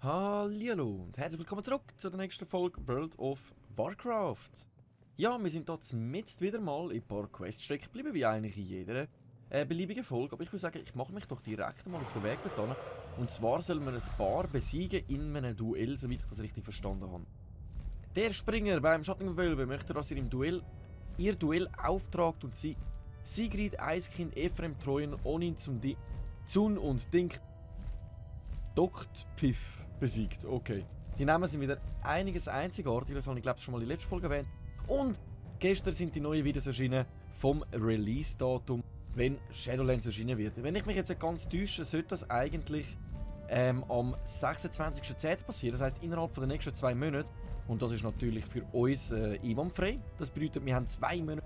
Hallihallo und herzlich willkommen zurück zu der nächsten Folge World of Warcraft. Ja, wir sind jetzt wieder mal in ein paar Queststrecken geblieben, wie eigentlich in jeder beliebigen Folge. Aber ich würde sagen, ich mache mich doch direkt mal auf den Weg dorthin. Und zwar sollen wir ein paar besiegen in einem Duell, soweit ich das richtig verstanden habe. Der Springer beim Schattenwölbe möchte, dass ihr ihr Duell auftragt und sie Sigrid, Eiskind, Ephraim, Trojan, Onin Zun und Dink Doktpfiff besiegt. Okay. Die Namen sind wieder einiges einzigartig, das habe ich glaube ich schon mal in der letzten Folge erwähnt. Und gestern sind die neuen Videos erschienen vom Release-Datum, wenn Shadowlands erschienen wird. Wenn ich mich jetzt ganz täusche, sollte das eigentlich am 26.10. passieren, das heisst innerhalb der nächsten 2 Monate. Und das ist natürlich für uns einwandfrei. Das bedeutet, wir haben 2 Monate,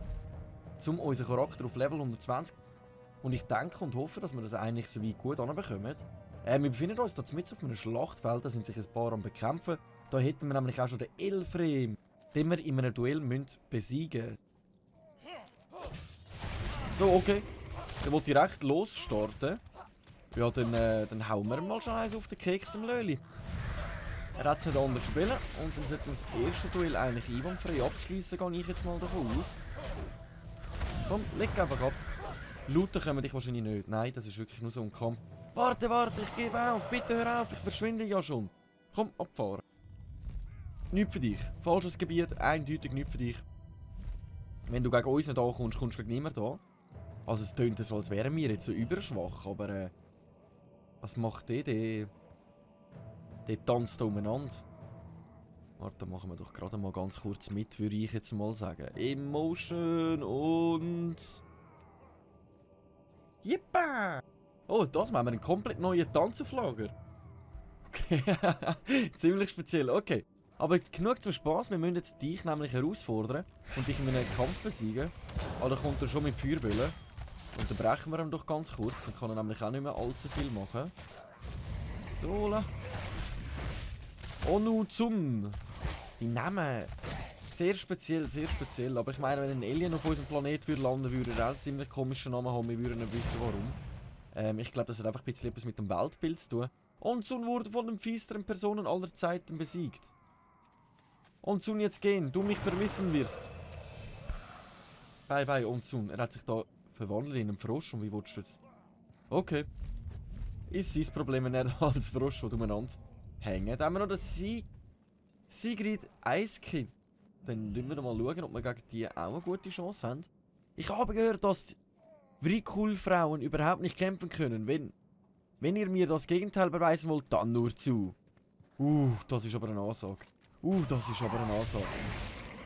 um unseren Charakter auf Level 120. Und ich denke und hoffe, dass wir das eigentlich so weit gut anbekommen. Wir befinden uns hier mitten auf einem Schlachtfeld, da sind sich ein paar am Bekämpfen. Da hätten wir nämlich auch schon den Ephraim, den wir in einem Duell besiegen müssen. So, okay. Der will direkt losstarten. Ja, dann hauen wir mal schon eins auf den Keks, dem Löli. Er hat es nicht anders wollen und dann sollten wir das erste Duell eigentlich einwandfrei abschließen, gehe ich jetzt mal davon aus. Komm, leg einfach ab. Looten können wir dich wahrscheinlich nicht. Nein, das ist wirklich nur so ein Kampf. Warte, ich gebe auf, bitte hör auf, ich verschwinde ja schon. Komm, abfahren. Nichts für dich. Falsches Gebiet, eindeutig nichts für dich. Wenn du gegen uns nicht ankommst, kommst du gegen niemand an. Also es tönt so, als wären wir jetzt so überschwach, aber was macht der? Der tanzt da umeinander. Warte, machen wir doch gerade mal ganz kurz mit, würde ich jetzt mal sagen. Emotion und... Jippa! Oh, das machen wir einen komplett neuen Tanzauflager. Okay, ziemlich speziell, okay. Aber genug zum Spaß, wir müssen jetzt dich nämlich herausfordern und dich in einem Kampf besiegen. Aber dann kommt er schon mit Feuerbällen. Und dann brechen wir ihn doch ganz kurz, dann kann er nämlich auch nicht mehr allzu viel machen. So, la. Onu Zun. Die Namen. Sehr speziell, aber ich meine, wenn ein Alien auf unserem Planet landen würde, er auch einen ziemlich komischen Namen haben, wir würden nicht wissen warum. Ich glaube, das hat einfach ein bisschen etwas mit dem Weltbild zu tun. Onsun wurde von den fiesteren Personen aller Zeiten besiegt. Onsun, jetzt gehen, du mich vermissen wirst. Bye bye, Onsun. Er hat sich da verwandelt in einen Frosch und wie willst du das? Okay. Ist sein Problem, wenn er als Frosch umeinander hängt. Dann haben wir noch das Sigrid Eiskind. Dann schauen wir mal schauen, ob wir gegen die auch eine gute Chance haben. Ich habe gehört, dass Vrikul-Frauen überhaupt nicht kämpfen können. Wenn ihr mir das Gegenteil beweisen wollt, dann nur zu. Das ist aber eine Ansage.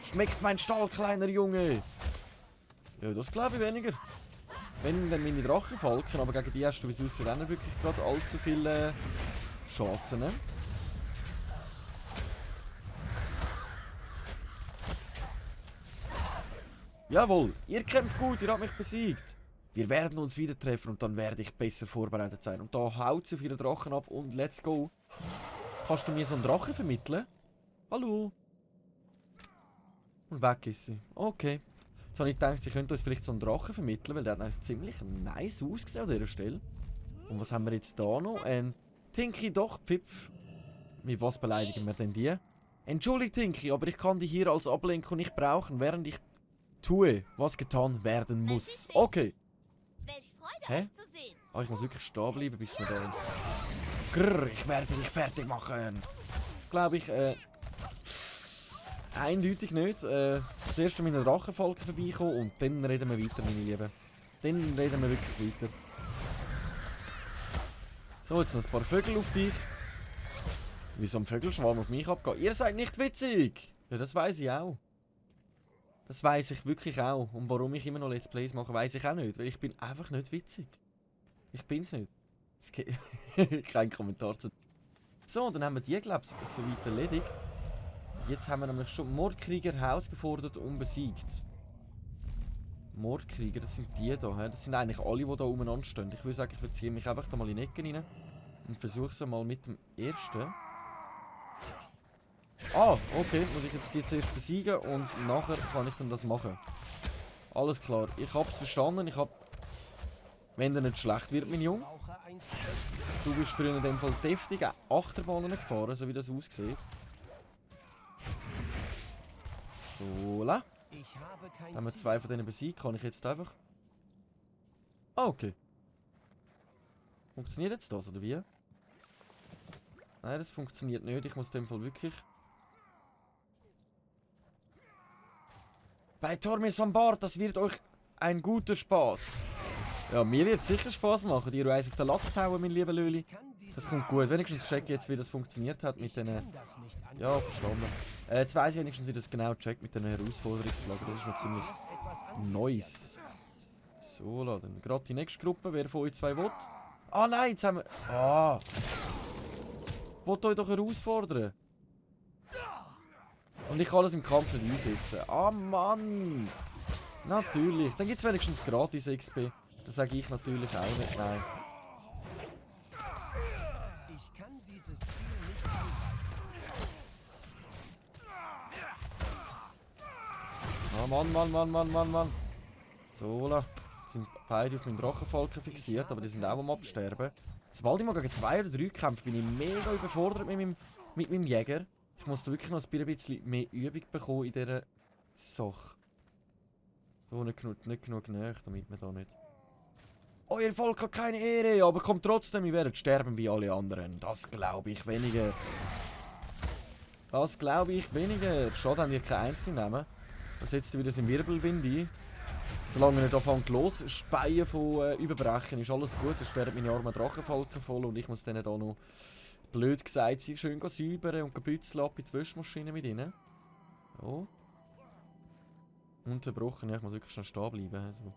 Schmeckt mein Stahl, kleiner Junge. Ja, das glaube ich weniger. Wenn dann meine Drachenfalken, aber gegen die hast du, wie es aussieht, auch nicht wirklich gerade allzu viele Chancen. Ne? Jawohl, ihr kämpft gut, ihr habt mich besiegt. Wir werden uns wieder treffen und dann werde ich besser vorbereitet sein. Und da haut sie auf ihren Drachen ab und let's go. Kannst du mir so einen Drachen vermitteln? Hallo? Und weg ist sie. Okay. Jetzt habe ich gedacht, sie könnte uns vielleicht so einen Drachen vermitteln, weil der hat eigentlich ziemlich nice ausgesehen an dieser Stelle. Und was haben wir jetzt da noch? Tinky doch, Pfipf. Mit was beleidigen wir denn die? Entschuldigt Tinky, aber ich kann die hier als Ablenkung nicht brauchen, während ich tue, was getan werden muss. Okay. Hä? Ah, ich muss wirklich stehen bleiben, bis wir da... Grrr, ich werde dich fertig machen. Glaube ich, eindeutig nicht. Zuerst mit einer Drachenfalke vorbeikommen und dann reden wir weiter, meine Lieben. Dann reden wir wirklich weiter. So, jetzt noch ein paar Vögel auf dich. Wie so ein Vögelschwarm auf mich abgeht. Ihr seid nicht witzig! Ja, das weiß ich auch. Das weiss ich wirklich auch. Und warum ich immer noch Let's Plays mache, weiss ich auch nicht. Weil ich bin einfach nicht witzig. Ich bin's nicht. Kein Kommentar zu. So, dann haben wir die, glaube ich, soweit erledigt. Jetzt haben wir nämlich schon Mordkrieger herausgefordert und besiegt. Mordkrieger, das sind die da. He? Das sind eigentlich alle, die da umeinander stehen. Ich würde sagen, ich verziehe mich einfach da mal in die Ecke rein. Und versuche es mal mit dem ersten. Ah, okay. Muss ich jetzt die zuerst besiegen und nachher kann ich dann das machen. Alles klar. Ich hab's verstanden. Wenn der nicht schlecht wird, mein Junge. Du bist früher in dem Fall deftig Achterbahnen gefahren, so wie das aussieht. So, la. Haben wir 2 von denen besiegt, kann ich jetzt einfach... Ah, okay. Funktioniert jetzt das, oder wie? Nein, das funktioniert nicht. Ich muss in dem Fall wirklich... Bei Tormis an Bord, das wird euch ein guter Spaß. Ja, mir wird es sicher Spaß machen, dir eins auf den Latz zu hauen, mein lieber Löli. Das kommt gut. Wenigstens check ich jetzt, wie das funktioniert hat mit den... Ja, verstanden. Jetzt weiss ich wenigstens, wie das genau checkt mit den Herausforderungsflaggen. Das ist noch ziemlich nice. So, dann gerade die nächste Gruppe. Wer von euch 2 will? Ah nein, jetzt haben wir... Ah! Wollt euch doch herausfordern? Und ich kann alles im Kampf nicht einsetzen. Ah Mann! Natürlich. Dann gibt es wenigstens gratis XP. Das sage ich natürlich auch nicht. Nein. Ich kann dieses Ziel nicht angreifen. Ah, Mann. So, la. Sind beide auf meinen Drachenfalken fixiert, aber die sind auch am Absterben. Sobald ich mal gegen 2 oder 3 kämpfe, bin ich mega überfordert mit meinem Jäger. Ich muss da wirklich noch ein bisschen mehr Übung bekommen in dieser Sache. So, nicht genug näher, damit wir da nicht... Euer Volk hat keine Ehre, aber kommt trotzdem, ihr werdet sterben wie alle anderen. Das glaube ich weniger. Schade, haben ihr keine einzelnen Namen. Da setzt ihr wieder den Wirbelwind ein. Solange ihr nicht anfängt losspeien von Überbrechen, ist alles gut. Sonst werden meine armen Drachenfalken voll und ich muss denen da noch, blöd gesagt, sie schön säubern und gebützeln ab in die Wäschmaschine mit ihnen. So. Unterbrochen, ja, ich muss wirklich schon stehen bleiben. Also.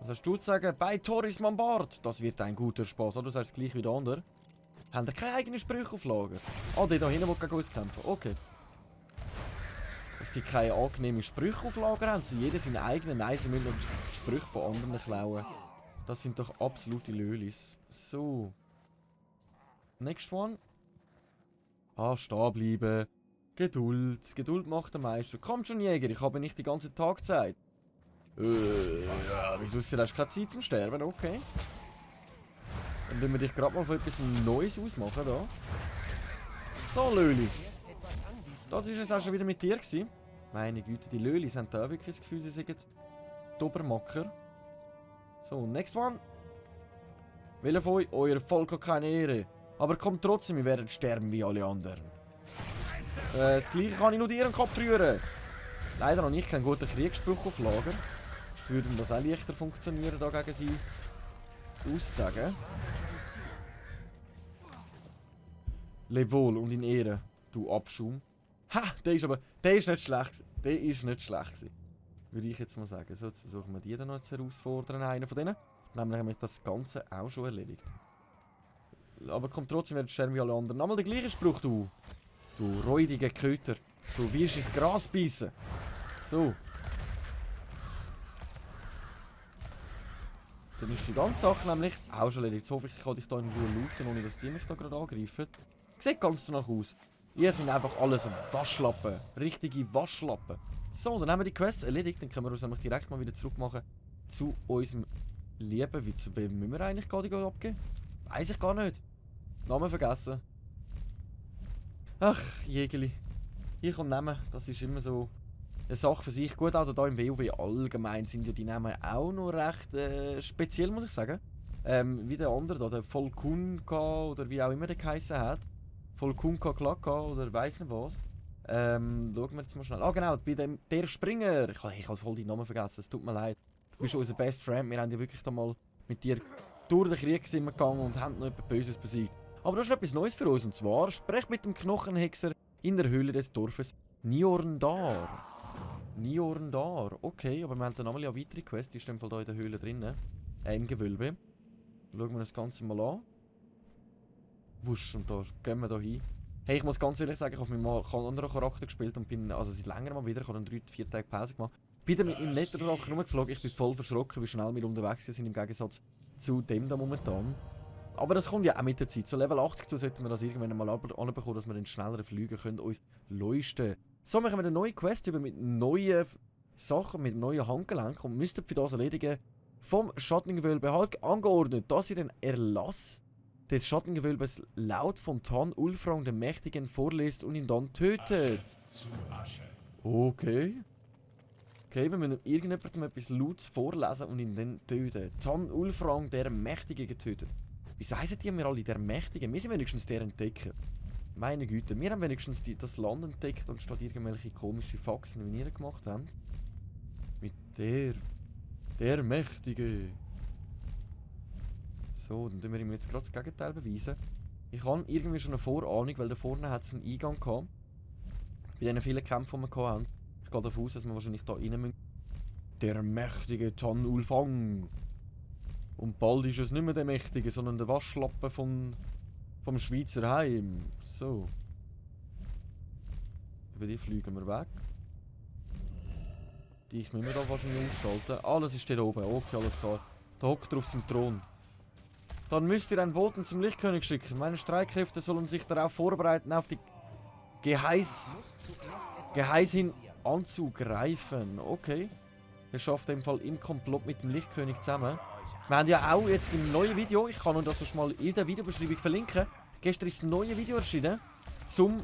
Was hast du zu sagen? Bei Tormis an Bord, das wird ein guter Spaß. Oder du sagst es gleich wie der andere. Haben ihr keine eigenen Sprüche auf Lager? Ah, der da hinten will gegen uns kämpfen. Okay. Dass die keine angenehmen Sprüche auf Lager haben, sie jeder seinen eigenen. Nein, sie müssen noch die Sprüche von anderen klauen. Das sind doch absolute Lölis. So. Next one. Ah, stehen bleiben. Geduld. Geduld macht der Meister. Komm schon, Jäger, ich habe nicht die ganze Tag Zeit. Ja, wieso hast du keine Zeit zum Sterben? Okay. Dann müssen wir dich gerade mal für etwas Neues ausmachen da. So, Löli. Das war es auch schon wieder mit dir gewesen. Meine Güte, die Lölis haben da wirklich das Gefühl, sie sind die Obermacker. So, next one. Welcher von euch? Euer Volk hat keine Ehre. Aber kommt trotzdem, wir werden sterben wie alle anderen. Das gleiche kann ich nur dir in den Kopf rühren. Leider noch nicht keinen guten Kriegsspruch auf Lager. Würde das auch leichter funktionieren, da gegen sie auszusagen. Leb wohl und in Ehre, du Abschaum. Ha, der ist nicht schlecht. Der ist nicht schlecht gewesen. Würde ich jetzt mal sagen. So, jetzt versuchen wir die dann noch zu herausfordern, einer von denen. Nämlich haben wir das Ganze auch schon erledigt. Aber kommt trotzdem wieder sterben wie alle anderen. Nochmal der gleiche Spruch, du. Du räudiger Köter. Du wirst ins Gras beißen. So. Dann ist die ganze Sache nämlich auch schon erledigt. Jetzt hoffe ich, ich kann dich hier in Ruhe looten, ohne dass die mich da gerade angreifen. Sieht ganz danach aus. Ihr sind einfach alles Waschlappen. Richtige Waschlappen. So, dann haben wir die Quest erledigt. Dann können wir uns nämlich direkt mal wieder zurück machen zu unserem Lieben. Wie müssen wir eigentlich gerade abgeben? Weiß ich gar nicht. Namen vergessen. Ach, Jägeli. Ich und Namen, das ist immer so eine Sache für sich. Gut, auch hier im WoW allgemein sind ja die Namen auch noch recht speziell, muss ich sagen. Wie der andere da, der Volkunka oder wie auch immer der geheissen hat. Volkunka Klaka oder weiss nicht was. Schauen wir jetzt mal schnell. Ah genau, bei dem, der Springer. Ich habe voll die Namen vergessen, es tut mir leid. Du bist unser Best Friend, wir haben ja wirklich da mal mit dir durch den Krieg sind wir gegangen und haben noch etwas Böses besiegt. Aber das ist etwas Neues für uns und zwar, sprecht mit dem Knochenhexer in der Höhle des Dorfes Njorndar. Njorndar, okay, aber wir haben dann nochmal ja weitere Quest, die ist in dem Fall hier in der Höhle drin, im Gewölbe. Schauen wir das Ganze mal an. Wusch, und da gehen wir da hin. Hey, ich muss ganz ehrlich sagen, ich habe mit einem anderen Charakter gespielt und bin, also seit längerem mal wieder, ich habe dann 3-4 Tage Pause gemacht. Bin dann mit meinem Netherdrachen rumgeflogen, ich bin voll verschrocken, wie schnell wir unterwegs sind im Gegensatz zu dem da momentan. Aber das kommt ja auch mit der Zeit. So Level 80 zu sollten wir das irgendwann mal anbekommen, dass wir dann schneller fliegen können, uns leuchten. So machen wir eine neue Quest über mit neuen Sachen, mit neuen Handgelenken und müsst für das erledigen. Vom Schattengewölbe halt angeordnet, dass ihr den Erlass des Schattengewölbes laut vom Tan Ulfrang dem Mächtigen vorlest und ihn dann tötet. Okay. Okay, wir müssen irgendjemandem etwas laut vorlesen und ihn dann töten. Tan Ulfrang, der Mächtige, getötet. Wieso heißen die mir alle der Mächtige? Wir sind wenigstens der Entdecker. Meine Güte, wir haben wenigstens das Land entdeckt und statt irgendwelche komische Faxen, wie ihr gemacht habt. Mit der Mächtige. So, dann tun wir ihm jetzt gerade das Gegenteil beweisen. Ich habe irgendwie schon eine Vorahnung, weil da vorne hat es einen Eingang gehabt. Bei diesen vielen Kämpfen, die wir hatten. Ich gehe davon aus, dass wir wahrscheinlich da rein müssen. Der mächtige Tan Ulfang. Und bald ist es nicht mehr der Mächtige, sondern der Waschlappen vom Schweizer Heim. So. Über die fliegen wir weg. Die müssen wir da wahrscheinlich umschalten. Alles ist dort oben. Okay, alles klar. Da hockt er auf seinem Thron. Dann müsst ihr einen Boten zum Lichtkönig schicken. Meine Streitkräfte sollen sich darauf vorbereiten, auf die Geheiß hin anzugreifen. Okay. Er schafft in dem Fall im Komplott mit dem Lichtkönig zusammen. Wir haben ja auch jetzt im neuen Video, ich kann euch das schon mal in der Videobeschreibung verlinken. Gestern ist ein neues Video erschienen zum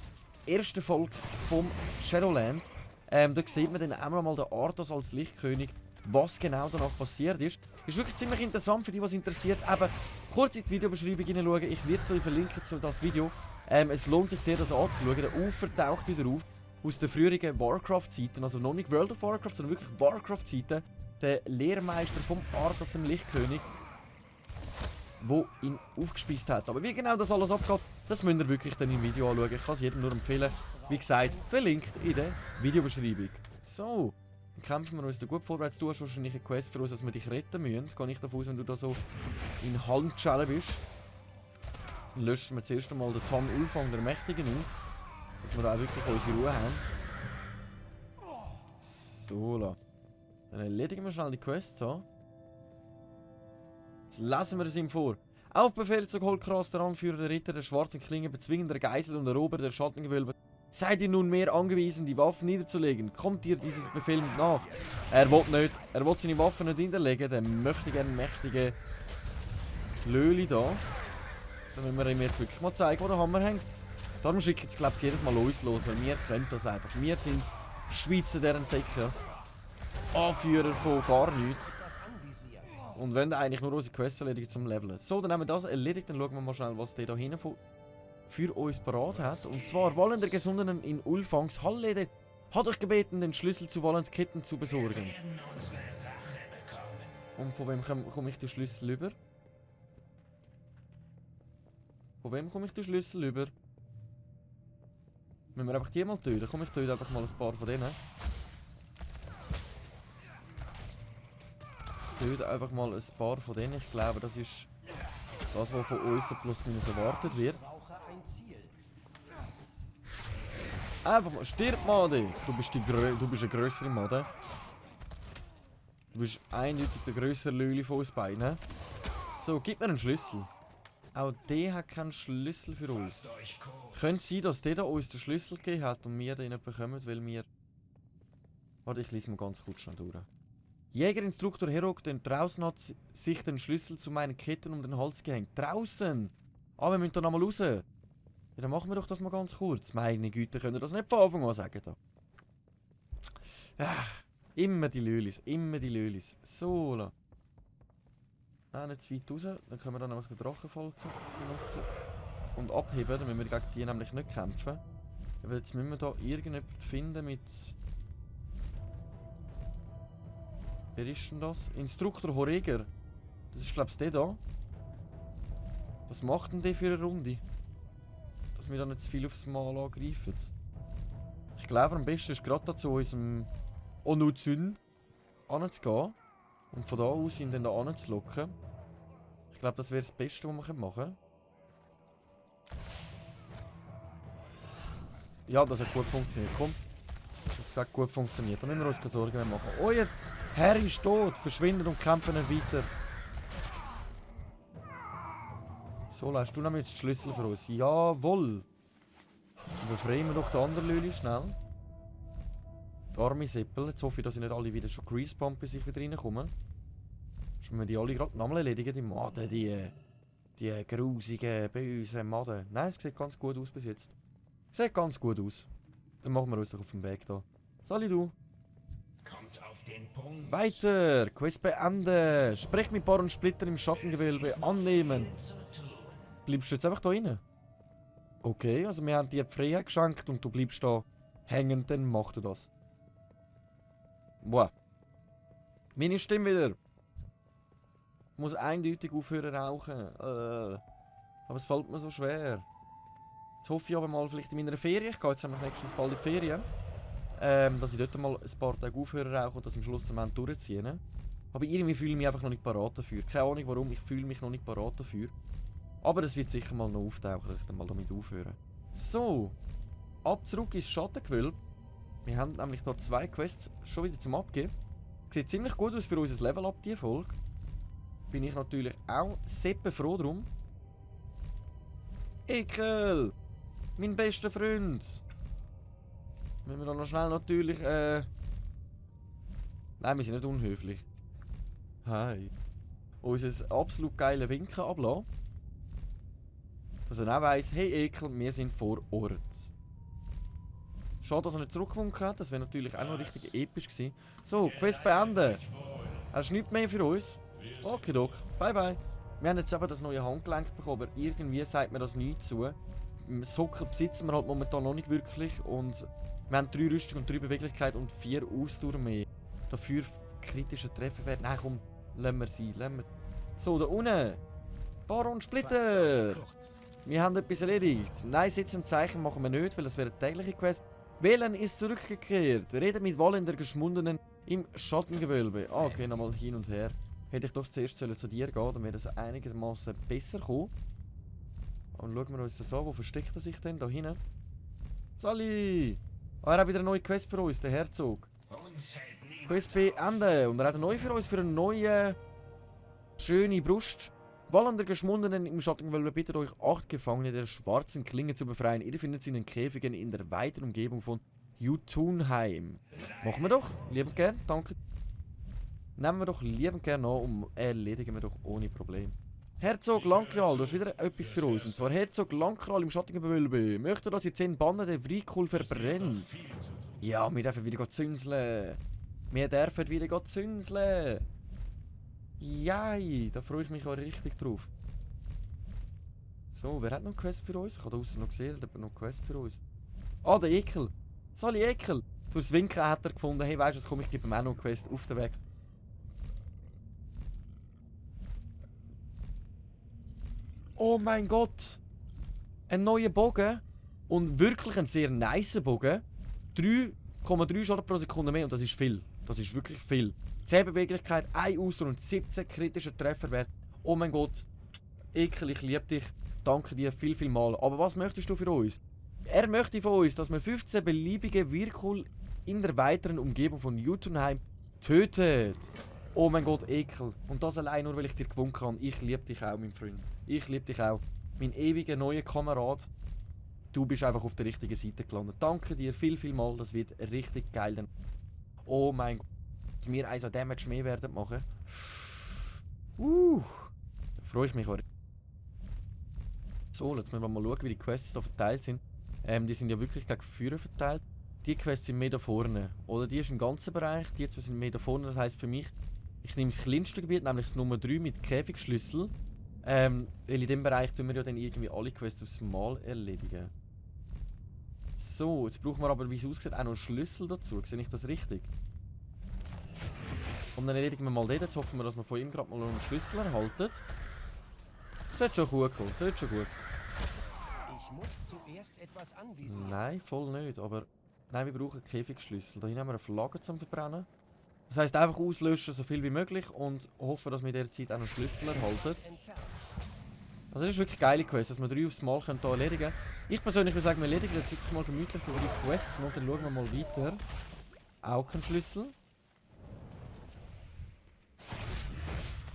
ersten Volk vom Shadowland. Da sieht man dann auch mal den Arthas als Lichtkönig, was genau danach passiert ist. Ist wirklich ziemlich interessant für die, was interessiert. Eben, kurz in die Videobeschreibung hineinschauen. Ich werde es euch verlinken zu das Video. Es lohnt sich sehr, das anzuschauen. Der Ufer taucht wieder auf. Aus den früheren Warcraft-Zeiten, also noch nicht World of Warcraft, sondern wirklich Warcraft-Zeiten. Der Lehrmeister vom Arthas, dem Lichtkönig, der ihn aufgespießt hat. Aber wie genau das alles abgeht, das müsst ihr wirklich dann im Video anschauen. Ich kann es jedem nur empfehlen. Wie gesagt, verlinkt in der Videobeschreibung. So, dann kämpfen wir uns da gut vorwärts. Du hast wahrscheinlich eine Quest für uns, dass wir dich retten müssen. Gehe ich davon aus, wenn du da so in Handschellen bist. Dann löschen wir zuerst einmal den Tan Ulfang, der Mächtigen, aus. Dass wir da auch wirklich unsere Ruhe haben. So, la. Dann erledigen wir schnell die Quest so. Jetzt lesen wir es ihm vor. Auf Befehl zu Holkras, der Anführer der Ritter der schwarzen Klinge, bezwingen der Geisel und Erober der Schattengewölbe. Seid ihr nunmehr angewiesen, die Waffen niederzulegen? Kommt ihr dieses Befehl nicht nach? Er will nicht. Er will seine Waffen nicht niederlegen. Der möchte gerne mächtige Löli da. Dann müssen wir ihm jetzt wirklich mal zeigen, wo der Hammer hängt. Darum schickt jetzt, glaube ich, jedes Mal uns los, weil wir können das einfach. Wir sind Schweizer, der Entdecker. Anführer von gar nichts. Und wenn eigentlich nur unsere Quests erledigt zum Leveln. So, dann haben wir das erledigt, dann schauen wir mal schnell, was der da hinten für uns parat hat. Und zwar, Wallen der Gesundenen in Ulfangs Halllede hat euch gebeten, den Schlüssel zu Wallens Ketten zu besorgen. Und von wem komme ich den Schlüssel über? Von wem komme ich den Schlüssel über? Müssen wir einfach die mal töten? Komm, ich töte einfach mal ein paar von denen. Ich töte einfach mal ein paar von denen. Ich glaube, das ist das, was von uns plus minus erwartet wird. Einfach mal, stirb Made! Du bist eine grössere Made. Du bist eindeutig der grössere Löli von uns beiden. So, gib mir einen Schlüssel. Auch der hat keinen Schlüssel für uns. Könnte es sein, dass der da uns den Schlüssel gegeben hat und wir den nicht bekommen, weil wir... Warte, ich lese mal ganz kurz schnell durch. Jägerinstruktor Herok, denn draußen hat sich den Schlüssel zu meinen Ketten um den Hals gehängt. Draußen! Ah, wir müssen da nochmal raus. Ja, dann machen wir doch das mal ganz kurz. Meine Güte, könnt ihr das nicht von Anfang an sagen da? Ach, immer die Lölis, immer die Lölis. So, la. Ah, nicht zu weit raus. Dann können wir dann nämlich den Drachenfalken benutzen. Und abheben, dann müssen wir gegen die nämlich nicht kämpfen. Aber jetzt müssen wir da irgendjemanden finden mit... Wer ist denn das? Instruktor Horeger. Das ist, glaube ich, der da. Was macht denn der für eine Runde? Dass wir da nicht zu viel aufs Mal angreifen. Ich glaube, am besten ist gerade zu unserem Onuzun anzugehen. Und von da aus ihn dann da anzulocken. Ich glaube, das wäre das Beste, was wir machen können. Ja, das hat gut funktioniert. Komm. Das hat gut funktioniert. Da müssen wir uns keine Sorgen mehr machen. Oh, der Herr ist tot. Verschwinden und kämpfen weiter. So, hast du noch jetzt den Schlüssel für uns? Jawohl. Befreien wir doch den anderen Lüli schnell. Die arme Seppel. Jetzt hoffe ich, dass sie nicht alle wieder schon greasebomben, bis ich wieder reinkomme. Müssen wir die alle gerade nochmal erledigen, die Maden, die grusigen, bösen Maden. Nein, es sieht ganz gut aus bis jetzt. Sieht ganz gut aus. Dann machen wir uns doch auf den Weg da. Sali du. Kommt auf den Punkt. Weiter. Quest beenden. Sprech mit Baron Splitter im Schattengewölbe. Annehmen. Bleibst du jetzt einfach da rein? Okay, also wir haben dir die Freiheit geschenkt und du bleibst da hängen, dann mach du das. Wow. Meine Stimme wieder. Ich muss eindeutig aufhören rauchen. Aber es fällt mir so schwer. Jetzt hoffe ich aber mal vielleicht in meiner Ferien, ich gehe jetzt nämlich nächstens bald in die Ferien, dass ich dort mal ein paar Tage aufhören rauchen und das am Schluss am Ende durchziehen. Ne? Aber irgendwie fühle ich mich einfach noch nicht parat dafür. Keine Ahnung warum, ich fühle mich noch nicht parat dafür. Aber es wird sicher mal noch auftauchen, dass ich dann mal damit aufhöre. So. Ab zurück ins Schattengewölbe. Wir haben nämlich hier 2 Quests schon wieder zum Abgeben. Sieht ziemlich gut aus für unser Level-Up, diese Folge. Bin ich natürlich auch seppe froh drum. Ekel! Mein bester Freund! Müssen wir da noch schnell natürlich, Nein, wir sind nicht unhöflich. Hi. Unser absolut geile Winken ablassen. Dass er auch weiss, hey Ekel, wir sind vor Ort. Schade, dass er nicht zurückgewunken hat, das wäre natürlich auch noch richtig episch gewesen. So, Quest beenden. Hast du nichts mehr für uns? Okay, Doc. Bye bye. Wir haben jetzt eben das neue Handgelenk bekommen, aber irgendwie sagt mir das nicht zu. Im Sockel besitzen wir halt momentan noch nicht wirklich und wir haben 3 Rüstung und 3 Beweglichkeit und 4 Ausdauer mehr. Dafür kritische Treffer werden. Nein, komm, lassen wir sie. So, da unten. Baron Splitter. Wir haben etwas erledigt. Nein, Sitzen und Zeichen machen wir nicht, weil das wäre eine tägliche Quest. Wählen ist zurückgekehrt. Rede mit Wallen der Geschmundenen im Schattengewölbe. Ah, okay, nochmal hin und her. Hätte ich doch zuerst zu dir gehen, dann wäre es einigermaßen besser gekommen. Und schauen wir uns das an. Wo versteckt er sich denn? Da hinten. Sali! Ah, er hat wieder eine neue Quest für uns, der Herzog. Quest beenden. Und er hat eine neue für uns, für eine neue schöne Brust. Wallen der Geschmundenen im Schattengewölbe bittet euch, 8 Gefangene der schwarzen Klinge zu befreien. Ihr findet sie in den Käfigen in der weiten Umgebung von Jotunheim. Machen wir doch, liebend gern, danke. Nehmen wir doch liebend gern an und erledigen wir doch ohne Problem. Herzog Lankral, du hast wieder etwas für uns. Und zwar Herzog Lankral im Schattengewölbe. Möchte, dass ihr 10 Banden der Vrikul verbrennt? Ja, wir dürfen wieder zünseln. Wir dürfen wieder zünseln. Jai, da freue ich mich auch richtig drauf. So, wer hat noch eine Quest für uns? Ich habe da draußen noch gesehen, der hat noch eine Quest für uns. Ah, der Ekel. Sali Ekel. Durchs Winken hat er gefunden, hey, weißt du, jetzt komme ich gebe ihm auch noch eine Quest auf den Weg. Oh mein Gott! Ein neuer Bogen. Und wirklich ein sehr nicer Bogen. 3,3 Schaden pro Sekunde mehr und das ist viel. Das ist wirklich viel. 10 Beweglichkeit, 1 Ausdauer und 17 kritischer Trefferwert. Oh mein Gott. Ekel, ich liebe dich. Danke dir viel mal. Aber was möchtest du für uns? Er möchte von uns, dass man 15 beliebige Vrikul in der weiteren Umgebung von Jotunheim tötet. Oh mein Gott, Ekel. Und das allein nur, weil ich dir gewunken habe. Ich liebe dich auch, mein Freund. Ich liebe dich auch. Mein ewiger neuer Kamerad. Du bist einfach auf der richtigen Seite gelandet. Danke dir viel mal. Das wird richtig geil. Oh mein Gott. Dass wir also Damage mehr werden machen. Da freue ich mich auch. So, jetzt müssen wir mal schauen, wie die Quests da verteilt sind. Die sind ja wirklich gegen Führer verteilt. Die Quests sind mehr da vorne. Oder die ist im ganzen Bereich. Die zwei sind mehr da vorne. Das heisst für mich, ich nehme das kleinste Gebiet, nämlich das Nummer 3 mit Käfigschlüssel. Weil in dem Bereich tun wir ja dann irgendwie alle Quests aufs Mal erledigen. So, jetzt brauchen wir aber, wie es aussieht, auch noch einen Schlüssel dazu. Sehe ich das richtig? Und dann erledigen wir mal den. Jetzt hoffen wir, dass wir von ihm gerade mal noch einen Schlüssel erhalten. Das sollte schon gut kommen. Das sollte schon gut. Ich muss zuerst etwas anvisieren. Nein, voll nicht. Aber nein, wir brauchen Käfigschlüssel. Da hinten haben wir eine Flagge zum Verbrennen. Das heisst einfach auslöschen, so viel wie möglich und hoffen, dass wir in dieser Zeit auch einen Schlüssel erhalten. Also das ist wirklich eine geile Quest, dass wir 3 aufs Mal hier erledigen können. Ich persönlich würde sagen, wir erledigen jetzt wirklich mal gemütlich über die Quests und dann schauen wir mal weiter. Auch kein Schlüssel.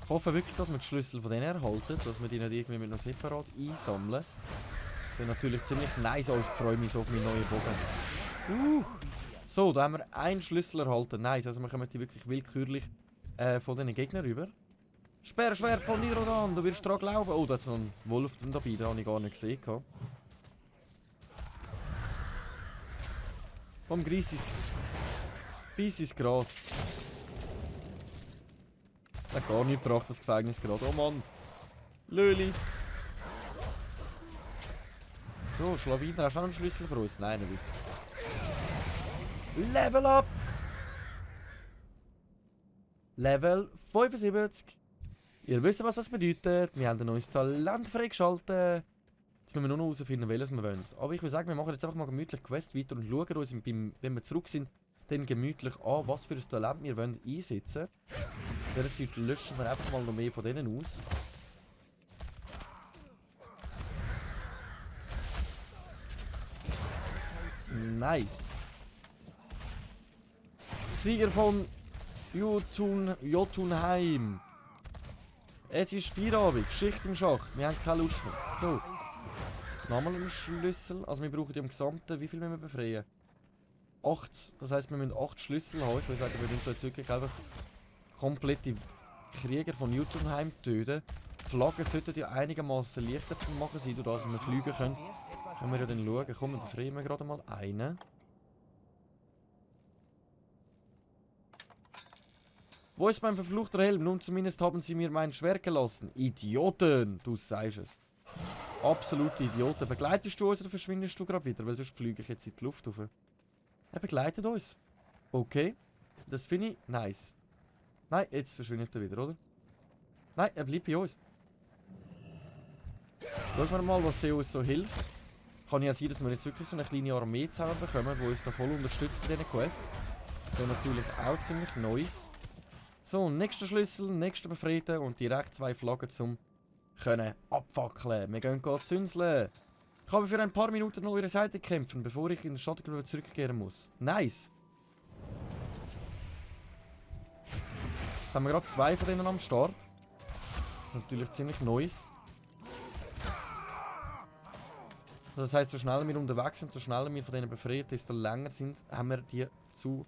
Ich hoffe wirklich, dass wir die Schlüssel von denen erhalten, dass wir die nicht irgendwie mit noch separat einsammeln. Das ist natürlich ziemlich nice, ich freue mich so auf meinen neuen Bogen. So, da haben wir einen Schlüssel erhalten. Nice, also wir kommen die wirklich willkürlich von diesen Gegnern rüber. Sperrschwert von Nirodan, du wirst daran glauben. Oh, da ist noch ein Wolf dabei, den habe ich gar nicht gesehen. Komm, Greiss ins Gras. Das hat gar nicht gebracht, das Gefängnis gerade. Oh Mann. Löli. So, Schlawiner, hast du auch einen Schlüssel für uns? Nein, nicht. Level up! Level 75. Ihr wisst, was das bedeutet. Wir haben ein neues Talent freigeschaltet. Jetzt müssen wir nur noch herausfinden, welches wir wollen. Aber ich würde sagen, wir machen jetzt einfach mal gemütlich Quest weiter und schauen uns, wenn wir zurück sind, dann gemütlich an, was für ein Talent wir wollen einsetzen. In dieser Zeit löschen wir einfach mal noch mehr von denen aus. Nice. Krieger von Jotunheim. Es ist Feierabend, Schicht im Schacht. Wir haben keine Lust mehr. So. Nochmal einen Schlüssel. Also wir brauchen die im Gesamten. Wie viel müssen wir befreien? 8. Das heisst, wir müssen 8 Schlüssel haben. Ich würde sagen, wir müssen jetzt wirklich einfach komplette Krieger von Jotunheim töten. Die Flaggen sollten ja einigermaßen leichter zu machen sein, dadurch, dass wir fliegen können. Können wir ja dann schauen. Komm, wir befreien wir gerade mal einen. Wo ist mein verfluchter Helm? Nun zumindest haben sie mir mein Schwert gelassen. Idioten, du sagst es. Absolute Idioten. Begleitest du uns oder verschwindest du gerade wieder? Weil sonst fliege ich jetzt in die Luft rauf. Er begleitet uns. Okay. Das finde ich nice. Nein, jetzt verschwindet er wieder, oder? Nein, er bleibt bei uns. Schauen wir mal, was der uns so hilft. Kann ja sein, dass wir jetzt wirklich so eine kleine Armee zusammen bekommen, die uns da voll unterstützt in diesen Quest. Das ist natürlich auch ziemlich nice. So, nächster Schlüssel, nächster Befreiten und direkt 2 Flaggen zum können abfackeln. Wir gehen zünseln. Ich habe für ein paar Minuten an eurer Seite kämpfen, bevor ich in den Schattengrube zurückkehren muss. Nice. Jetzt haben wir gerade 2 von denen am Start. Natürlich ziemlich nice. Das heisst, so schneller wir unterwegs sind, so schneller wir von denen befreit, desto länger sind, haben wir die zu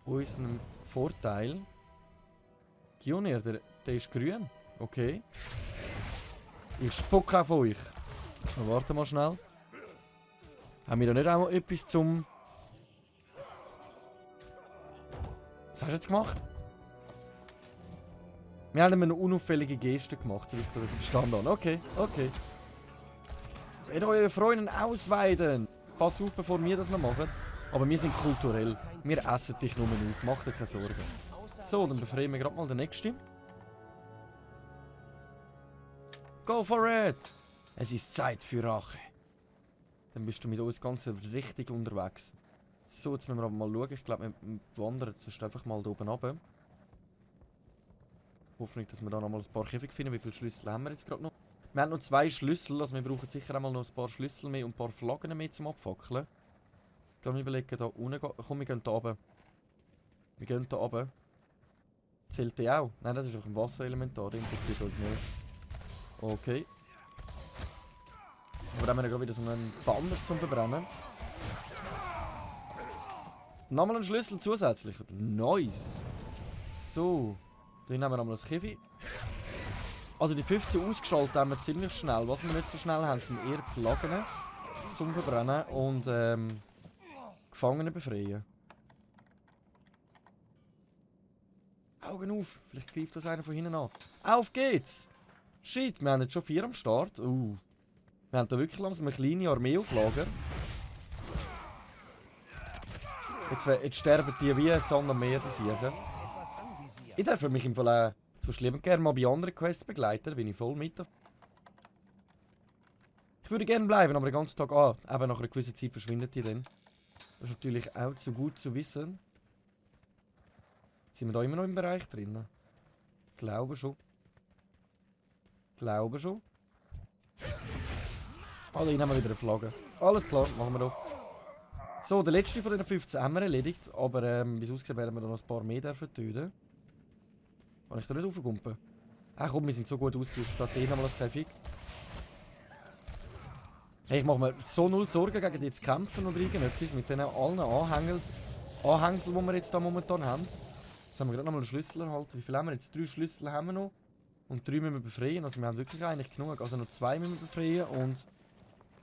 unserem Vorteil. Gionir, der ist grün. Okay. Ich spucke auf euch. So, warte mal schnell. Haben wir da nicht auch mal etwas zum... Was hast du jetzt gemacht? Wir haben eine unauffällige Geste gemacht, so wie ich das verstanden habe. Okay, okay. Wenn eure Freunde ausweiden. Pass auf, bevor wir das noch machen. Aber wir sind kulturell. Wir essen dich nur auf. Mach dir keine Sorgen. So, dann befreien wir gerade mal den nächsten. Go for it! Es ist Zeit für Rache. Dann bist du mit uns ganz richtig unterwegs. So, jetzt müssen wir aber mal schauen. Ich glaube, wir wandern jetzt einfach mal da oben runter. Hoffentlich, dass wir da noch mal ein paar Käfige finden. Wie viele Schlüssel haben wir jetzt gerade noch? Wir haben noch 2 Schlüssel, also wir brauchen sicher einmal noch ein paar Schlüssel mehr und ein paar Flaggen mehr zum Abfackeln. Ich glaube, wir überlegen da unten. Komm, wir gehen da runter. Wir gehen da runter. Zählt der auch? Nein, das ist einfach ein Wasserelementar, das interessiert uns nicht. Okay. Aber dann haben wir gerade wieder so einen Banner zum Verbrennen. Nochmal einen Schlüssel zusätzlich. Nice. So. Dann haben wir nochmal das Käfig. Also die 15 ausgeschaltet haben wir ziemlich schnell. Was wir nicht so schnell haben, sind eher die Flaggen zum Verbrennen und Gefangene befreien. Augen auf, vielleicht greift das einer von hinten an. Auf geht's! Shit, wir haben jetzt schon 4 am Start. Wir haben da wirklich langsam eine kleine Armee auf Lager. Jetzt sterben die wie Sonne am Meer, die Siechen. Ich darf mich im Fall auch so schlimm gerne mal bei anderen Quests begleiten, da bin ich voll mit. Ich würde gerne bleiben, aber den ganzen Tag eben nach einer gewissen Zeit verschwindet die dann. Das ist natürlich auch zu gut zu wissen. Sind wir da immer noch im Bereich drin? Ich glaube schon. Glaube schon. Da haben wir wieder eine Flagge. Alles klar, machen wir doch. So, der letzte von den 15 haben wir erledigt, aber wie es aussieht, werden wir da noch ein paar mehr dürfen töten. Kann ich da nicht raufgumpen? Ach komm, wir sind so gut ausgerüstet, da sehe ich nochmal das Käfig. Hey, ich mache mir so null Sorgen gegen die zu kämpfen oder irgendetwas mit diesen allen Anhängseln, die wir jetzt da momentan haben. Jetzt haben wir gerade nochmal einen Schlüssel erhalten. Wie viel haben wir jetzt? 3 Schlüssel haben wir noch. Und 3 müssen wir befreien. Also wir haben wirklich eigentlich genug. Also noch 2 müssen wir befreien und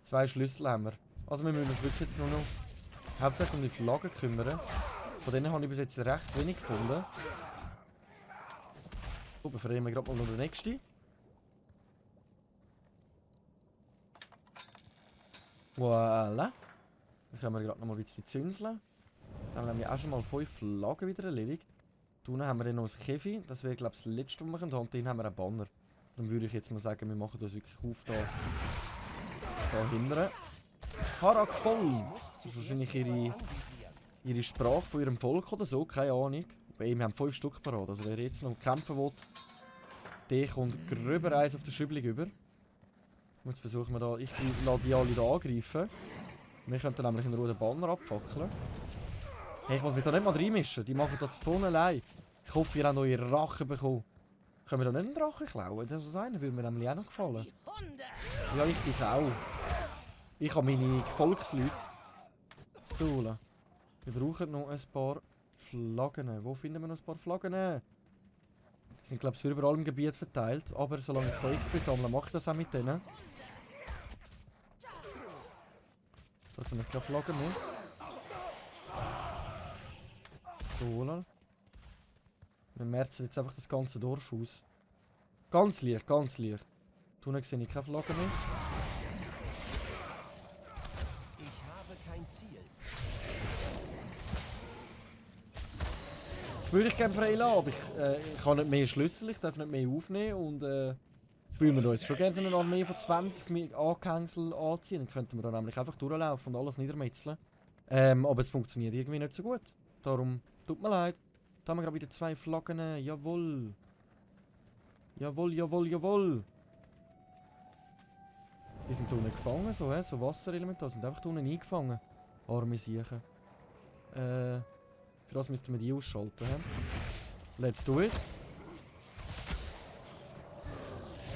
2 Schlüssel haben wir. Also wir müssen uns wirklich jetzt nur noch hauptsächlich um die Flaggen kümmern. Von denen habe ich bis jetzt recht wenig gefunden. So, befreien wir gerade mal noch den nächsten. Voilà. Dann können wir gerade noch mal ein bisschen zünseln. Dann haben wir auch schon mal 5 Flaggen wieder erledigt. Da unten haben wir dann noch ein Käfi. Das wäre, glaube ich, das letzte, was wir machen. Und hinten haben wir einen Banner. Dann würde ich jetzt mal sagen, wir machen das wirklich auf da hinten. Harak voll! Das ist wahrscheinlich ihre Sprache von ihrem Volk oder so, keine Ahnung. Wir haben 5 Stück parat. Also wer jetzt noch kämpfen will, der kommt gröber eins auf der Schübling über. Jetzt versuchen wir da, ich lasse die alle da angreifen. Wir können dann nämlich einen roten Banner abfackeln. Hey, ich muss mich da nicht mal reinmischen, die machen das von allein. Ich hoffe, ihr habt neue Rache bekommen. Können wir da nicht einen Drachen klauen? Das ist einer, würde mir nämlich auch noch gefallen. Ja, ich bin auch. Ich habe meine Volksleute. So, wir brauchen noch ein paar Flaggen. Wo finden wir noch ein paar Flaggen? Die sind, glaube ich, überall im Gebiet verteilt. Aber solange ich XP sammle, mache ich das auch mit denen. Da sind noch keine Flaggen mehr. So, wir merzen jetzt einfach das ganze Dorf aus. Ganz leicht, ganz leicht. Unten sehe ich keine Flaggen mehr. Ich habe kein Ziel. Ich würde ich gerne frei lassen, aber ich habe nicht mehr Schlüssel, ich darf nicht mehr aufnehmen und ich würde mir da jetzt schon gerne so eine Armee von 20 Angehängsel anziehen. Dann könnten wir da nämlich einfach durchlaufen und alles niedermetzeln. Aber es funktioniert irgendwie nicht so gut. Darum, tut mir leid. Da haben wir gerade wieder 2 Flaggen. Jawohl. Jawohl, jawohl, jawohl. Die sind unten gefangen, so, so Wasserelemente, sind einfach unten eingefangen. Arme Siechen. Für das müssten wir die ausschalten. Let's do it.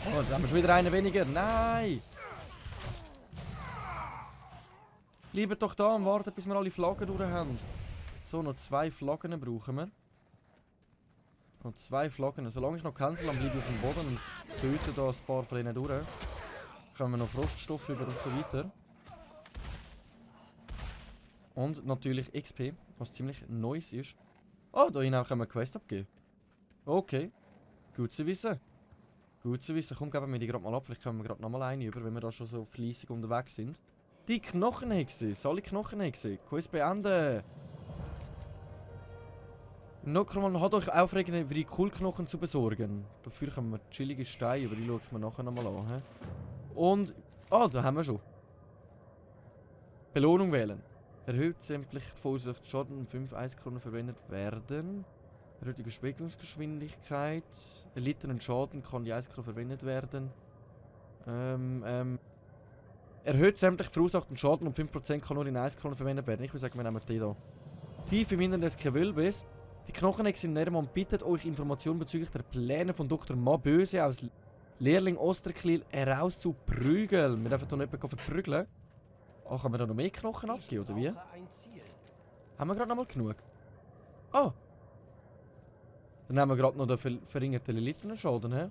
Oh, da haben wir schon wieder einen weniger. Nein! Bleibt doch da und wartet, bis wir alle Flaggen durch haben. So, noch 2 Flaggen brauchen wir. Noch 2 Flaggen. Solange ich noch cancel, dann bleibe ich auf dem Boden und töte da ein paar von denen durch. Können wir noch Froststoff über und so weiter. Und natürlich XP, was ziemlich Neues ist. Oh, da hinten können wir Quest abgeben. Okay. Gut zu wissen. Gut zu wissen. Komm, geben wir die gerade mal ab. Vielleicht können wir gerade nochmal eine über, wenn wir da schon so fleissig unterwegs sind. Die Knochenhexe. Alle Knochenhexe. Quest beenden. Necroman hat euch aufregende Vrikulknochen zu besorgen. Dafür können wir chillige Steine über, die schaue ich mir nachher nochmal an. He? Und, da haben wir schon. Belohnung wählen. Erhöht sämtlich verursacht Schaden 5 Eiskronen verwendet werden. Erhöht die Bewegungsgeschwindigkeit. Erlittenen Schaden kann die Eiskronen verwendet werden. Erhöht sämtlich verursachten Schaden um 5% kann nur in Eiskronen verwendet werden. Ich würde sagen, wir nehmen die da. Tief im Innern des Gewölbes. Die Knochenhexe in Nerman bittet euch Informationen bezüglich der Pläne von Dr. Maböse aus Lehrling Osterklil herauszuprügeln. Wir dürfen hier nicht verprügeln. Ach, können wir da noch mehr Knochen abgeben, oder wie? Haben wir gerade noch mal genug? Ah! Dann haben wir gerade noch den verringerten Lilithenschaden, hä?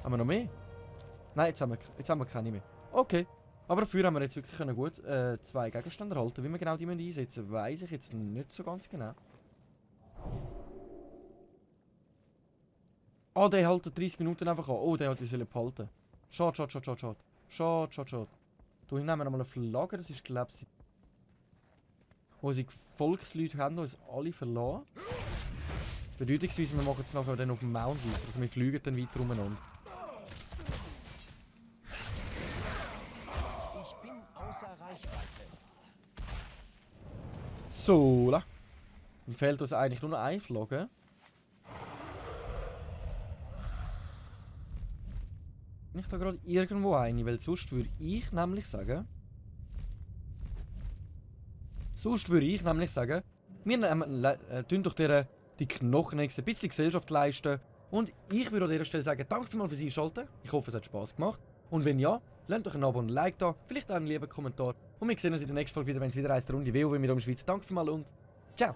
Haben wir noch mehr? Nein, jetzt haben wir keine mehr. Okay. Aber dafür haben wir jetzt wirklich gut 2 Gegenstände erhalten. Wie wir genau die einsetzen müssen, weiss ich jetzt nicht so ganz genau. Oh, der hält 30 Minuten einfach an. Oh, der hat die Seele behalten. Schade, schade, schade, schade, schade. Schade, schade, schade. Da nehmen wir nochmal eine Flagge. Das ist, glaube ich, unsere Volksleute haben uns alle verloren. Bedeutungsweise, wir machen es nachher dann auf dem Mount weiter. Also wir fliegen dann weiter umeinander. Ich bin außer Reichweite. So, dann fehlt uns eigentlich nur noch eine Flagge. Nicht da gerade irgendwo eine, weil sonst würde ich nämlich sagen. Wir tun doch die Knochenhexe ein bisschen Gesellschaft leisten. Und ich würde an dieser Stelle sagen, danke vielmals fürs Einschalten. Ich hoffe, es hat Spass gemacht. Und wenn ja, lasst euch ein Abo und ein Like da, vielleicht auch einen lieben Kommentar. Und wir sehen uns in der nächsten Folge wieder, wenn es wieder heisst, Runde WoW mit um Schweiz. Danke vielmals und ciao!